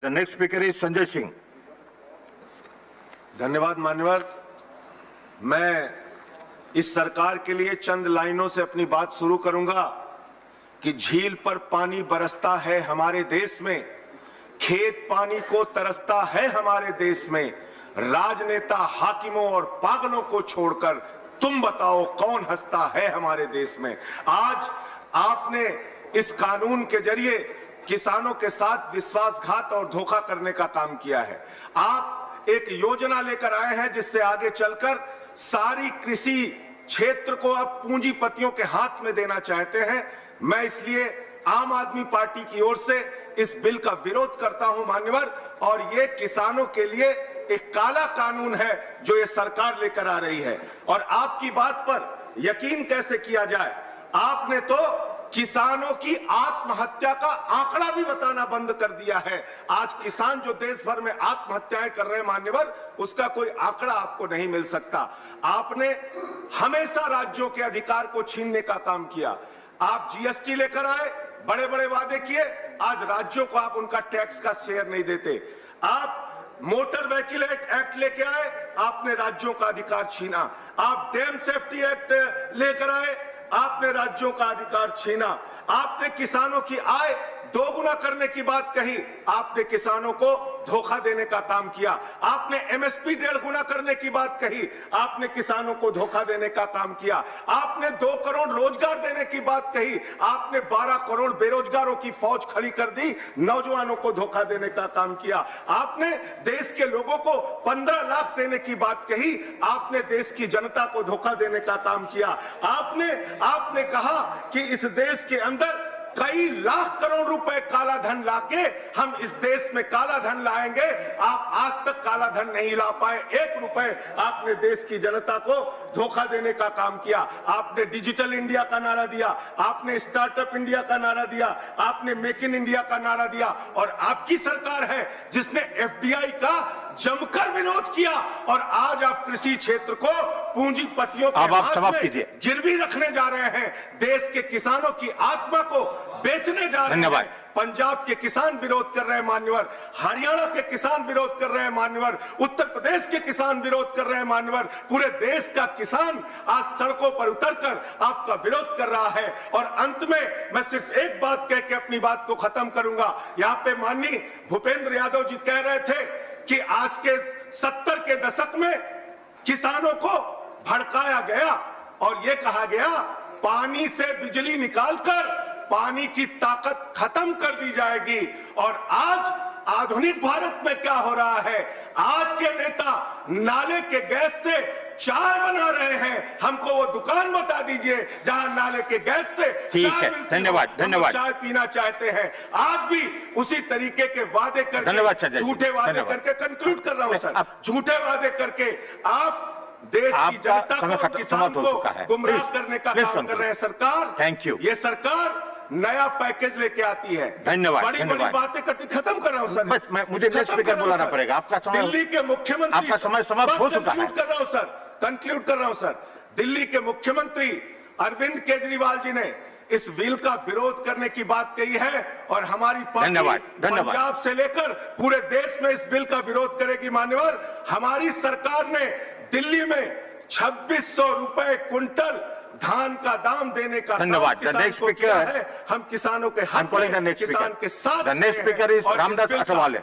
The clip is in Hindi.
The next speaker is Sanjay Singh. धन्यवाद मान्यवर। मैं इस सरकार के लिए चंद लाइनों से अपनी बात शुरू करूंगा कि झील पर पानी बरसता है हमारे देश में, खेत पानी को तरसता है हमारे देश में, राजनेता हाकिमों और पागलों को छोड़कर तुम बताओ कौन हंसता है हमारे देश में। आज आपने इस कानून के जरिए किसानों के साथ विश्वासघात और धोखा करने का काम किया है। आप एक योजना लेकर आए हैं जिससे आगे चलकर सारी कृषि क्षेत्र को अब पूंजीपतियों के हाथ में देना चाहते हैं। मैं इसलिए आम आदमी पार्टी की ओर से इस बिल का विरोध करता हूं मान्यवर, और ये किसानों के लिए एक काला कानून है जो ये सरकार लेकर आ रही है। और आपकी बात पर यकीन कैसे किया जाए, आपने तो किसानों की आत्महत्या का आंकड़ा भी बताना बंद कर दिया है। आज किसान जो देश भर में आत्महत्याएं कर रहे हैं मान्यवर, उसका कोई आंकड़ा आपको नहीं मिल सकता। आपने हमेशा राज्यों के अधिकार को छीनने का काम किया। आप जीएसटी लेकर आए, बड़े बड़े वादे किए, आज राज्यों को आप उनका टैक्स का शेयर नहीं देते। आप मोटर व्हीकल एक्ट लेके आए, आपने राज्यों का अधिकार छीना। आप डैम सेफ्टी एक्ट लेकर आए, आपने राज्यों का अधिकार छीना। आपने किसानों की आय दोगुना करने की बात कही, आपने किसानों को धोखा देने का काम किया। आपने एमएसपी 1.5 गुना करने की बात कही, आपने किसानों को धोखा देने का काम किया। आपने 2 करोड़ रोजगार देने की बात कही, आपने 12 करोड़ बेरोजगारों की फौज खड़ी कर दी, नौजवानों को धोखा देने का काम किया। आपने देश के लोगों को 15 लाख देने की बात कही, आपने देश की जनता को धोखा देने का काम किया। आपने कहा कि इस देश के अंदर कई लाख करोड़ रुपए काला धन लाके हम इस देश में काला धन लाएंगे। आप आज तक काला धन नहीं ला पाए, 1 रुपए आपने देश की जनता को धोखा देने का काम किया। आपने डिजिटल इंडिया का नारा दिया, आपने स्टार्टअप इंडिया का नारा दिया, आपने मेक इन इंडिया का नारा दिया, और आपकी सरकार है जिसने एफडीआई का जमकर विरोध किया। और आज आप कृषि क्षेत्र को पूंजीपतियों के हाथ में गिरवी रखने जा रहे हैं, देश के किसानों की आत्मा को बेचने जा रहे हैं। पंजाब के किसान विरोध कर रहे हैं मान्यवर, हरियाणा के किसान विरोध कर रहे हैं मान्यवर, उत्तर प्रदेश के किसान विरोध कर रहे हैं मान्यवर। पूरे देश का किसान आज सड़कों पर उतरकर आपका विरोध कर रहा है। और अंत में मैं सिर्फ एक बात कह के अपनी बात को खत्म करूंगा। यहाँ पे माननीय भूपेंद्र यादव जी कह रहे थे कि आज के 70 के दशक में किसानों को भड़काया गया और यह कहा गया पानी से बिजली निकालकर पानी की ताकत खत्म कर दी जाएगी। और आज आधुनिक भारत में क्या हो रहा है, आज के नेता नाले के गैस से चाय बना रहे हैं। हमको वो दुकान बता दीजिए जहां नाले के गैस से चाय मिलती है। धन्यवाद। चाय पीना चाहते हैं। आज भी उसी तरीके के वादे करके, झूठे वादे करके, कंक्लूड कर रहा हूं सर, झूठे वादे करके आप देश की जनता को, किसान को गुमराह करने का काम कर रहे हैं। सरकार, थैंक यू, ये सरकार नया पैकेज लेके आती है। धन्यवाद। बड़ी बड़ी बातें करती, खत्म कर रहा हूं सर, मुझे नेक्स्ट स्पीकर बुलाना पड़ेगा। आपका समय, दिल्ली के मुख्यमंत्री, आपका समय समाप्त हो चुका है। कर रहा हूं सर, कंक्लूड कर रहा हूं सर। दिल्ली के मुख्यमंत्री अरविंद केजरीवाल जी ने इस बिल का विरोध करने की बात कही है, और हमारी पार्टी पंजाब से लेकर पूरे देश में इस बिल का विरोध करेगी मान्यवर। हमारी सरकार ने दिल्ली में 2600 रुपए क्विंटल धान का दाम देने का धन्यवाद। है। हम किसानों के हाथ में, किसान के साथ। Next speaker is Ramdas Athawale.